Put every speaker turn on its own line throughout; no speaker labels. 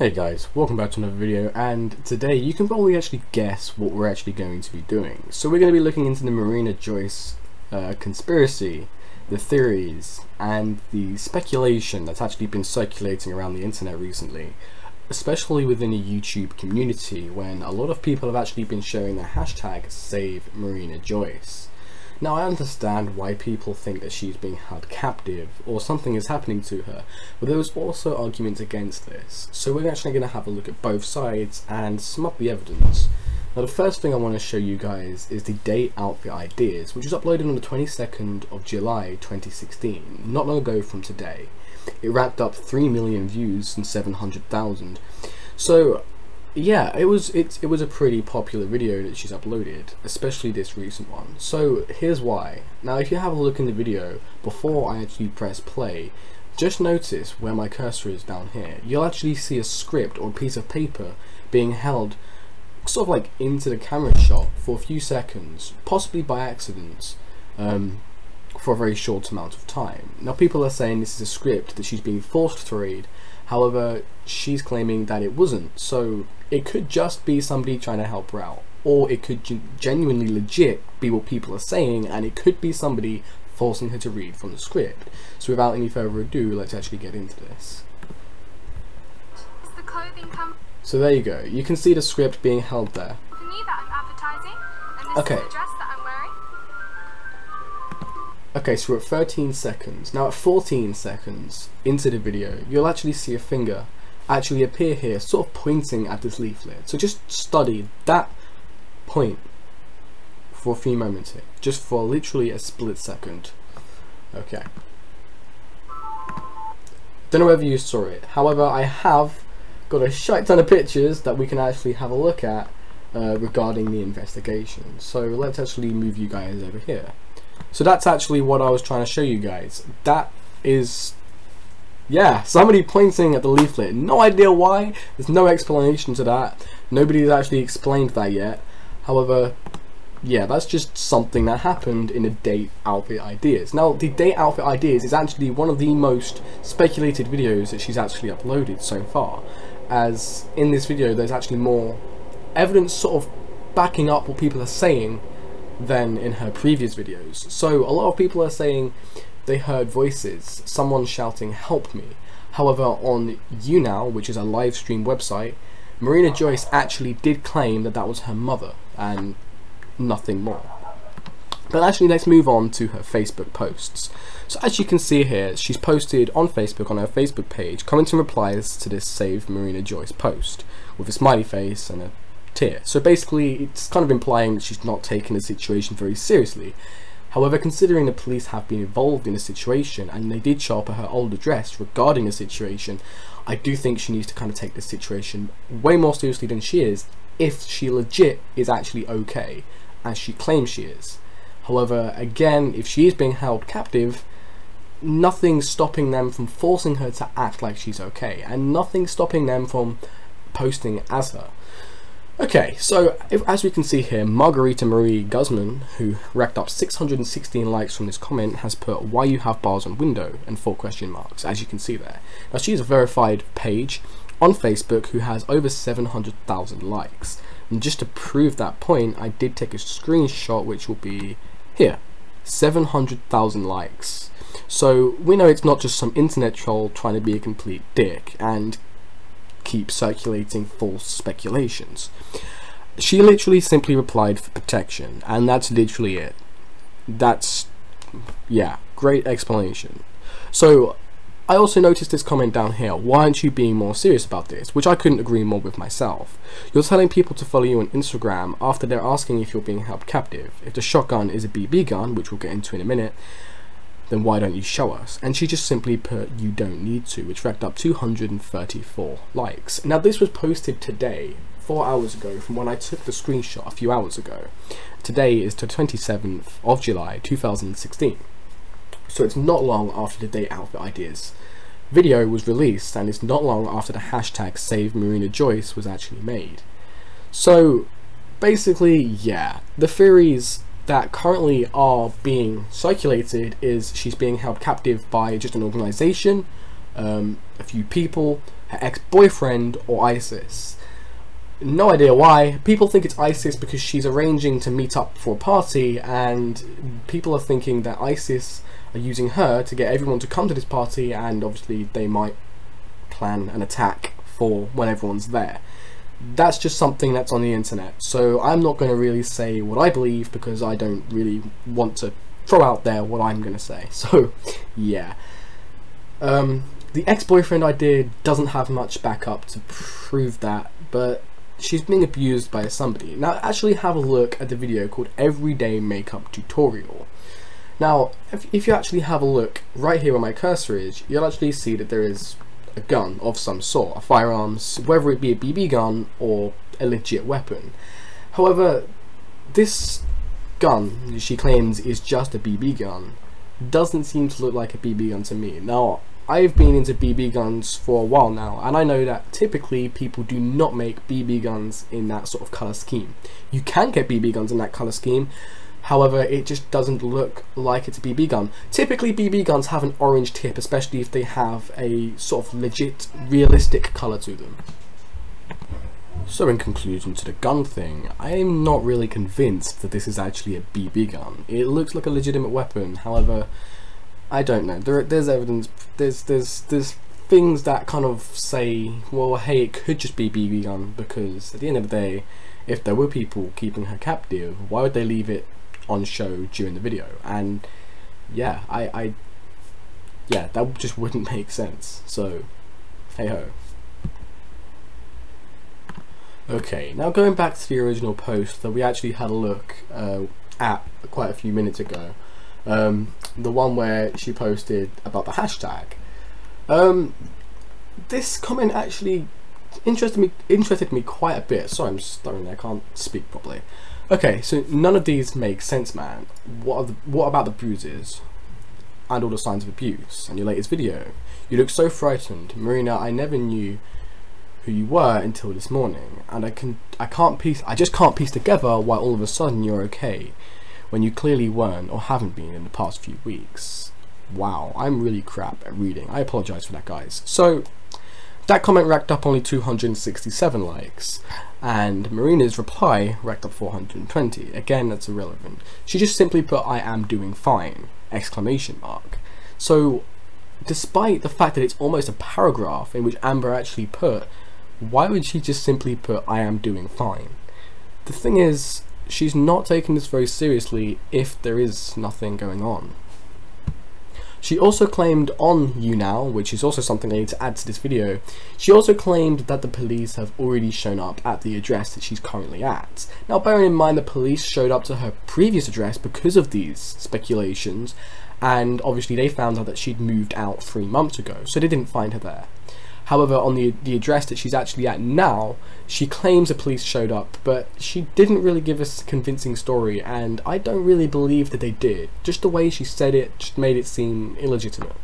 Hey guys, welcome back to another video, and today you can probably actually guess what we're actually going to be doing. So we're going to be looking into the Marina Joyce conspiracy, the theories, and the speculation that's actually been circulating around the internet recently, especially within the YouTube community, when a lot of people have actually been sharing the hashtag Save Marina Joyce. Now, I understand why people think that she's being held captive or something is happening to her, but there was also arguments against this. So we're actually going to have a look at both sides and sum up the evidence. Now, the first thing I want to show you guys is the day outfit ideas, which was uploaded on the 22nd of July 2016, not long ago from today. It racked up 3 million views and 700,000. So yeah, it was a pretty popular video that she's uploaded, especially this recent one. So here's why. Now, if you have a look in the video before I actually press play, just notice where my cursor is down here. You'll actually see a script or a piece of paper being held sort of like into the camera shot for a few seconds, possibly by accident, for a very short amount of time. Now, people are saying this is a script that she's being forced to read. However, she's claiming that it wasn't, so it could just be somebody trying to help her out, or it could genuinely legit be what people are saying, and it could be somebody forcing her to read from the script. So without any further ado, let's actually get into this. So there you go, you can see the script being held there. Okay. Okay, so we're at 13 seconds. Now at 14 seconds into the video, you'll actually see a finger actually appear here, sort of pointing at this leaflet. So just study that point for a few moments here, just for literally a split second. Okay. Don't know whether you saw it. However, I have got a shite ton of pictures that we can actually have a look at regarding the investigation. So let's actually move you guys over here. So that's actually what I was trying to show you guys. That is, yeah, somebody pointing at the leaflet. No idea why. There's no explanation to that. Nobody's actually explained that yet. However, yeah, that's just something that happened in the date outfit ideas. Now, the date outfit ideas is actually one of the most speculated videos that she's actually uploaded so far. As in this video, there's actually more evidence sort of backing up what people are saying than in her previous videos. So a lot of people are saying they heard voices, someone shouting "help me." However, on YouNow, which is a live stream website, Marina Joyce actually did claim that that was her mother and nothing more. But actually, let's move on to her Facebook posts. So as you can see here, she's posted on Facebook, on her Facebook page, commenting replies to this Save Marina Joyce post with a smiley face and a tear. So basically, it's kind of implying that she's not taking the situation very seriously. However, considering the police have been involved in the situation and they did show up at her old address regarding the situation, I do think she needs to kind of take this situation way more seriously than she is, if she legit is actually okay, as she claims she is. However, again, if she is being held captive, nothing's stopping them from forcing her to act like she's okay, and nothing's stopping them from posting as her. Okay, so as we can see here, Margarita Marie Guzman, who racked up 616 likes from this comment, has put "why you have bars on window" and 4 question marks, as you can see there. Now, she's a verified page on Facebook who has over 700,000 likes. And just to prove that point, I did take a screenshot, which will be here. 700,000 likes. So we know it's not just some internet troll trying to be a complete dick and keep circulating false speculations. She literally simply replied for protection, and that's literally it. That's, yeah, great explanation. So I also noticed this comment down here: "why aren't you being more serious about this?" which I couldn't agree more with myself. You're telling people to follow you on Instagram after they're asking if you're being held captive. If the shotgun is a BB gun, which we'll get into in a minute, then why don't you show us? And she just simply put "you don't need to," which racked up 234 likes. Now, this was posted today, 4 hours ago, from when I took the screenshot a few hours ago. Today is the 27th of July 2016. So it's not long after the date outfit ideas video was released, and it's not long after the hashtag Save Marina Joyce was actually made. So basically, yeah, the theories that currently are being circulated is she's being held captive by just an organization, a few people her ex-boyfriend, or ISIS. No idea why. People think it's ISIS because she's arranging to meet up for a party, and people are thinking that ISIS are using her to get everyone to come to this party, and obviously they might plan an attack for when everyone's there. That's just something that's on the internet, so I'm not going to really say what I believe because I don't really want to throw out there what I'm going to say. So yeah, the ex-boyfriend idea doesn't have much backup to prove that, but she's being abused by somebody. Now actually have a look at the video called Everyday Makeup Tutorial. Now if you actually have a look right here where my cursor is, you'll actually see that there is a gun of some sort, a firearms, whether it be a BB gun or a legit weapon. However, this gun she claims is just a BB gun doesn't seem to look like a BB gun to me. Now I've been into BB guns for a while now, and I know that typically people do not make BB guns in that sort of colour scheme. You can get BB guns in that colour scheme, however it just doesn't look like it's a BB gun. Typically BB guns have an orange tip, especially if they have a sort of legit, realistic colour to them. So in conclusion to the gun thing, I'm not really convinced that this is actually a BB gun. It looks like a legitimate weapon, however I don't know. There's evidence. There's things that kind of say, well, hey, it could just be a BB gun, because at the end of the day, if there were people keeping her captive, why would they leave it on show during the video? And yeah, yeah, that just wouldn't make sense. So hey ho. Okay, now going back to the original post that we actually had a look at quite a few minutes ago. The one where she posted about the hashtag. This comment actually interested me quite a bit. Sorry, I'm stuttering, I can't speak properly. Okay, so none of these make sense, man. What about the bruises and all the signs of abuse and your latest video? You look so frightened, Marina. I never knew who you were until this morning, and I just can't piece together why all of a sudden you're okay when you clearly weren't or haven't been in the past few weeks. Wow, I'm really crap at reading. I apologise for that, guys. So that comment racked up only 267 likes, and Marina's reply racked up 420. Again, that's irrelevant. She just simply put, "I am doing fine!" exclamation mark. So despite the fact that it's almost a paragraph in which Amber actually put, why would she just simply put, "I am doing fine"? The thing is, she's not taking this very seriously if there is nothing going on. She also claimed on YouNow, which is also something I need to add to this video, she also claimed that the police have already shown up at the address that she's currently at. Now bearing in mind the police showed up to her previous address because of these speculations, and obviously they found out that she'd moved out 3 months ago, so they didn't find her there. However, on the address that she's actually at now, she claims the police showed up, but she didn't really give us a convincing story, and I don't really believe that they did. Just the way she said it just made it seem illegitimate.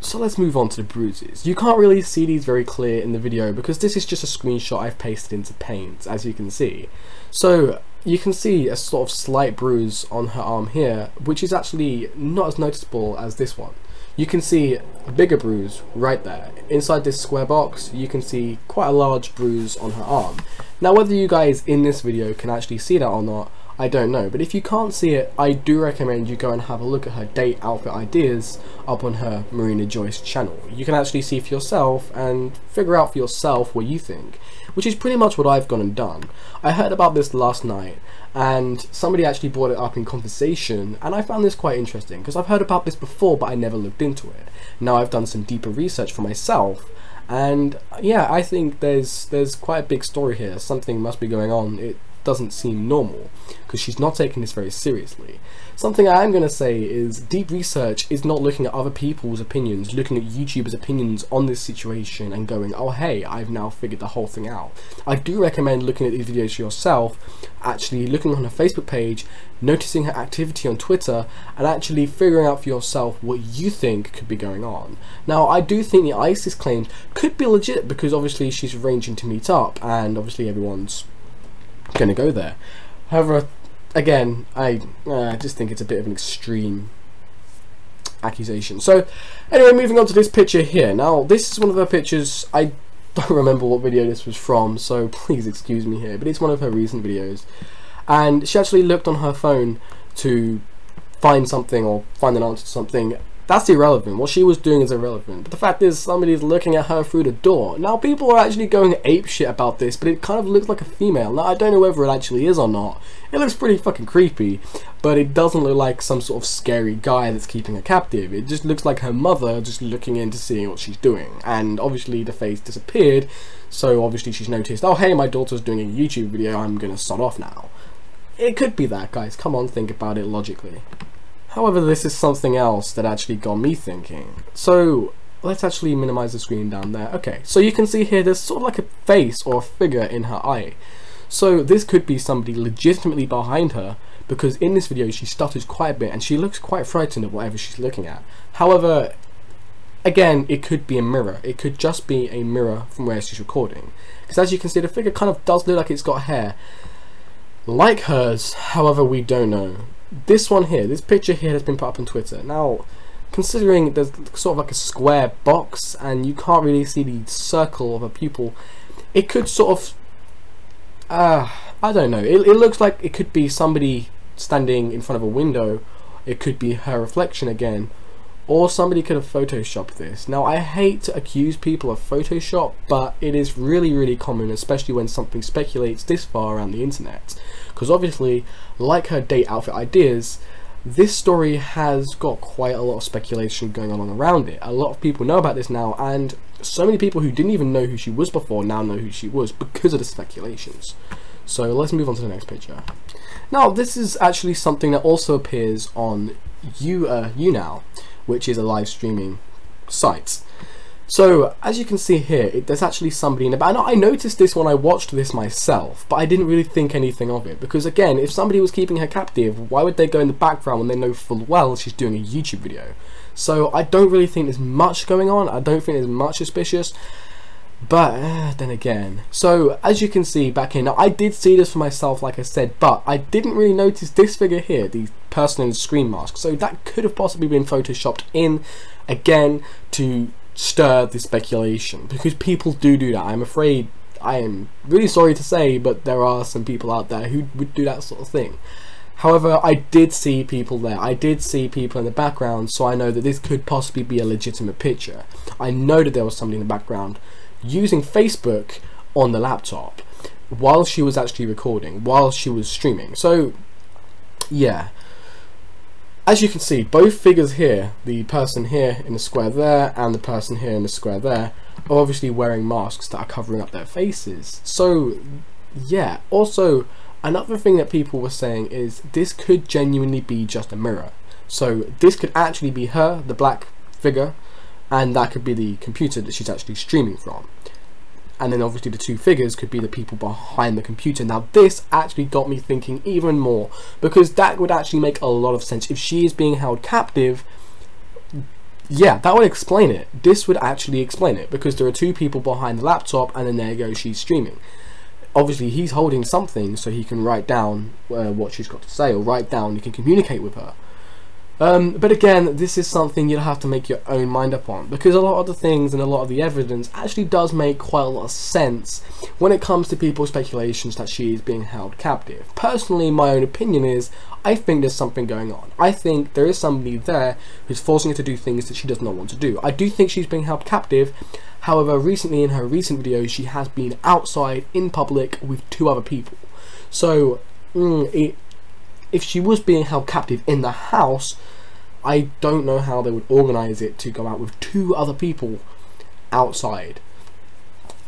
So let's move on to the bruises. You can't really see these very clear in the video because this is just a screenshot I've pasted into Paint, as you can see. So you can see a sort of slight bruise on her arm here, which is actually not as noticeable as this one. You can see a bigger bruise right there. Inside this square box, you can see quite a large bruise on her arm. Now whether you guys in this video can actually see that or not, I don't know, but if you can't see it, I do recommend you go and have a look at her date outfit ideas up on her Marina Joyce channel. You can actually see for yourself and figure out for yourself what you think, which is pretty much what I've gone and done. I heard about this last night and somebody actually brought it up in conversation, and I found this quite interesting because I've heard about this before but I never looked into it. Now I've done some deeper research for myself, and yeah, I think there's quite a big story here. Something must be going on. It doesn't seem normal because she's not taking this very seriously. Something I am going to say is deep research is not looking at other people's opinions, looking at YouTubers' opinions on this situation and going, oh hey, I've now figured the whole thing out. I do recommend looking at these videos for yourself, actually looking on her Facebook page, noticing her activity on Twitter, and actually figuring out for yourself what you think could be going on. Now I do think the ISIS claims could be legit because obviously she's arranging to meet up and obviously everyone's going to go there. However, again, I just think it's a bit of an extreme accusation. So anyway, moving on to this picture here. Now this is one of her pictures. I don't remember what video this was from, so please excuse me here, but it's one of her recent videos. And she actually looked on her phone to find something or find an answer to something. That's irrelevant. What she was doing is irrelevant. But the fact is, somebody's looking at her through the door. Now, people are actually going apeshit about this, but it kind of looks like a female. Now, I don't know whether it actually is or not. It looks pretty fucking creepy, but it doesn't look like some sort of scary guy that's keeping her captive. It just looks like her mother just looking in to seeing what she's doing. And obviously, the face disappeared, so obviously she's noticed, oh, hey, my daughter's doing a YouTube video, I'm gonna sod off now. It could be that, guys. Come on, think about it logically. However, this is something else that actually got me thinking. So let's actually minimize the screen down there. Okay, so you can see here there's sort of like a face or a figure in her eye. So this could be somebody legitimately behind her, because in this video she stutters quite a bit and she looks quite frightened of whatever she's looking at. However, again, it could be a mirror. It could just be a mirror from where she's recording. Because as you can see, the figure kind of does look like it's got hair like hers. However, we don't know. This one here, this picture here has been put up on Twitter. Now, considering there's sort of like a square box and you can't really see the circle of a pupil, it could sort of, I don't know, it looks like it could be somebody standing in front of a window. It could be her reflection again, or somebody could have photoshopped this. Now, I hate to accuse people of Photoshop, but it is really common, especially when something speculates this far around the internet. Because obviously, like her date outfit ideas, this story has got quite a lot of speculation going on around it. A lot of people know about this now, and so many people who didn't even know who she was before now know who she was because of the speculations. So let's move on to the next picture. Now, this is actually something that also appears on YouNow, which is a live streaming site. So as you can see here, there's actually somebody in the back. I noticed this when I watched this myself, but I didn't really think anything of it, because again, if somebody was keeping her captive, why would they go in the background when they know full well she's doing a YouTube video? So I don't really think there's much going on. I don't think there's much suspicious. But then again, so as you can see back here, now I did see this for myself, like I said, but I didn't really notice this figure here, the person in the screen mask. So that could have possibly been photoshopped in again to stir the speculation, because people do that. I'm afraid, I am really sorry to say, but there are some people out there who would do that sort of thing. However, I did see people there. I did see people in the background, so I know that this could possibly be a legitimate picture. I know that there was somebody in the background using Facebook on the laptop while she was actually recording, while she was streaming. So yeah, as you can see, both figures here, the person here in the square there and the person here in the square there, are obviously wearing masks that are covering up their faces. So yeah, also another thing that people were saying is this could genuinely be just a mirror. So this could actually be her, the black figure, and that could be the computer that she's actually streaming from. And then obviously the two figures could be the people behind the computer. Now this actually got me thinking even more, because that would actually make a lot of sense. If she is being held captive, yeah, that would explain it. This would actually explain it, because there are two people behind the laptop, and then there you go, she's streaming. Obviously he's holding something so he can write down what she's got to say, or write down, he can communicate with her. But again, this is something you'll have to make your own mind up on, because a lot of the things and a lot of the evidence actually does make quite a lot of sense when it comes to people's speculations that she is being held captive. Personally, my own opinion is, I think there's something going on. I think there is somebody there who's forcing her to do things that she does not want to do. I do think she's being held captive. However, recently in her recent videos, she has been outside in public with two other people. So if she was being held captive in the house, I don't know how they would organise it to go out with two other people outside.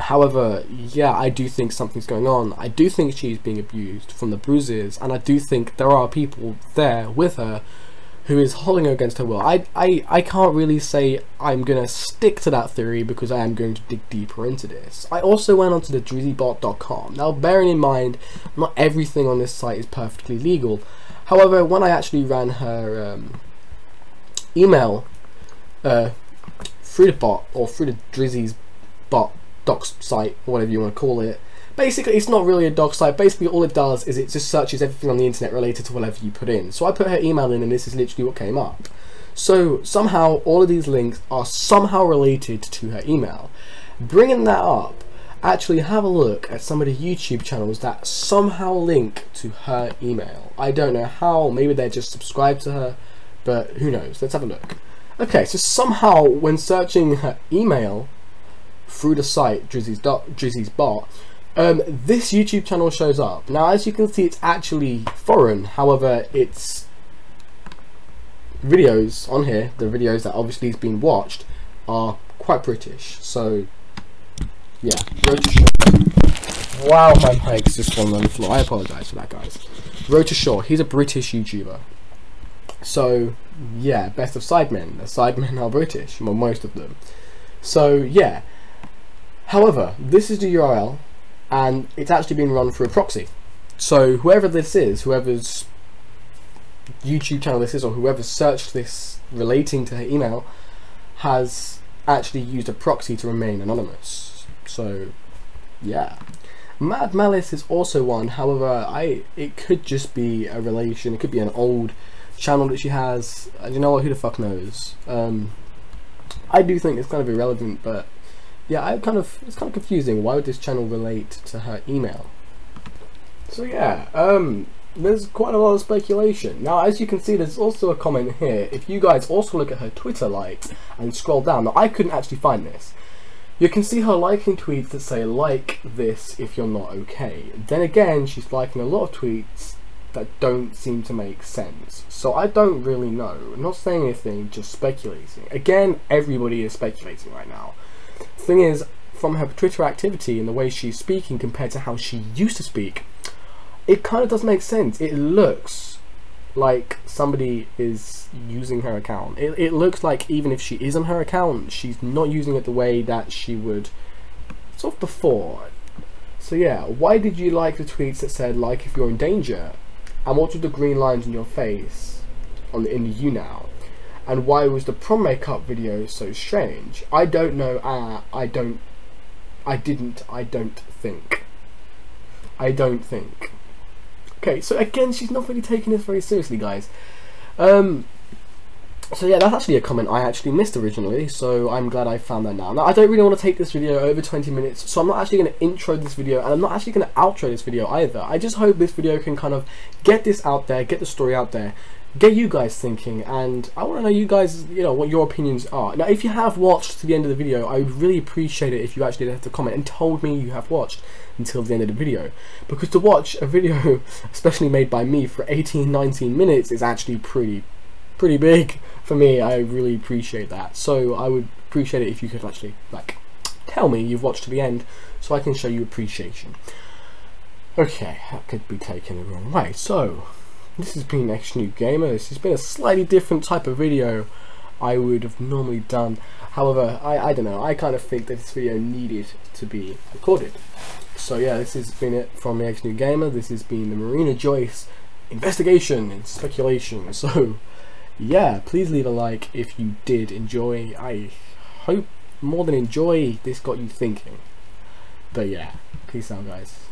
However, yeah, I do think something's going on. I do think she's being abused from the bruises, and I do think there are people there with her who is holding her against her will. I can't really say I'm going to stick to that theory, because I am going to dig deeper into this. I also went onto the drizzybot.com. Now, bearing in mind, not everything on this site is perfectly legal. However, when I actually ran her email through the bot, or through the Drizzy's bot docs site, or whatever you want to call it, basically it's not really a doc site. Basically all it does is it just searches everything on the internet related to whatever you put in. So I put her email in, and this is literally what came up. So somehow all of these links are somehow related to her email. bringing that up, actually have a look at some of the YouTube channels that somehow link to her email. I don't know how, maybe they're just subscribed to her, but who knows. Let's have a look. Okay, so somehow when searching her email through the site Drizzy's bot, this YouTube channel shows up. Now, as you can see, it's actually foreign. However, its videos on here, the videos that obviously has been watched, are quite British. So yeah, Road to Shore. Wow, my mic's just fallen on the floor. I apologise for that, guys. Road to Shore, he's a British YouTuber. So yeah, best of sidemen. The sidemen are British, well, most of them. So yeah. However, this is the URL, and it's actually being run through a proxy. So whoever this is, whoever's YouTube channel this is, or whoever searched this relating to her email, has actually used a proxy to remain anonymous. So yeah, Mad Malice is also one. However, it could just be a relation. It could be an old channel that she has. You know what? Who the fuck knows? I do think it's kind of irrelevant, but yeah, it's kind of confusing. Why would this channel relate to her email? So yeah, there's quite a lot of speculation. Now, as you can see, there's also a comment here. If you guys also look at her Twitter likes and scroll down, now I couldn't actually find this. You can see her liking tweets that say, like this if you're not okay. Then again, she's liking a lot of tweets that don't seem to make sense. So I don't really know. I'm not saying anything, just speculating. Again, everybody is speculating right now. Thing is, from her Twitter activity and the way she's speaking compared to how she used to speak, it kind of does make sense. It looks like somebody is using her account. It looks like even if she is on her account, she's not using it the way that she would sort of before. So yeah, why did you like the tweets that said like if you're in danger? And what were the green lines in your face in the you now? And why was the prom makeup video so strange? I don't know. I don't think. Okay, so again, she's not really taking this very seriously, guys. So yeah, that's actually a comment I actually missed originally, so I'm glad I found that now. Now, I don't really want to take this video over 20 minutes, so I'm not actually going to intro this video, and I'm not actually going to outro this video either. I just hope this video can kind of get this out there, get the story out there, get you guys thinking, and I want to know you guys, you know, what your opinions are. Now, if you have watched to the end of the video, I would really appreciate it if you actually left a comment and told me you have watched until the end of the video, because to watch a video, especially made by me, for 18-19 minutes is actually pretty big for me. I really appreciate that. So I would appreciate it if you could actually like tell me you've watched to the end, so I can show you appreciation. Okay, that could be taken the wrong way. So this has been X New Gamer. This has been a slightly different type of video I would have normally done. However, I don't know, I kind of think that this video needed to be recorded. So yeah, this has been it from the X New Gamer. This has been the Marina Joyce investigation and speculation. So yeah, please leave a like if you did enjoy. I hope more than enjoy, this got you thinking. But yeah, peace out, guys.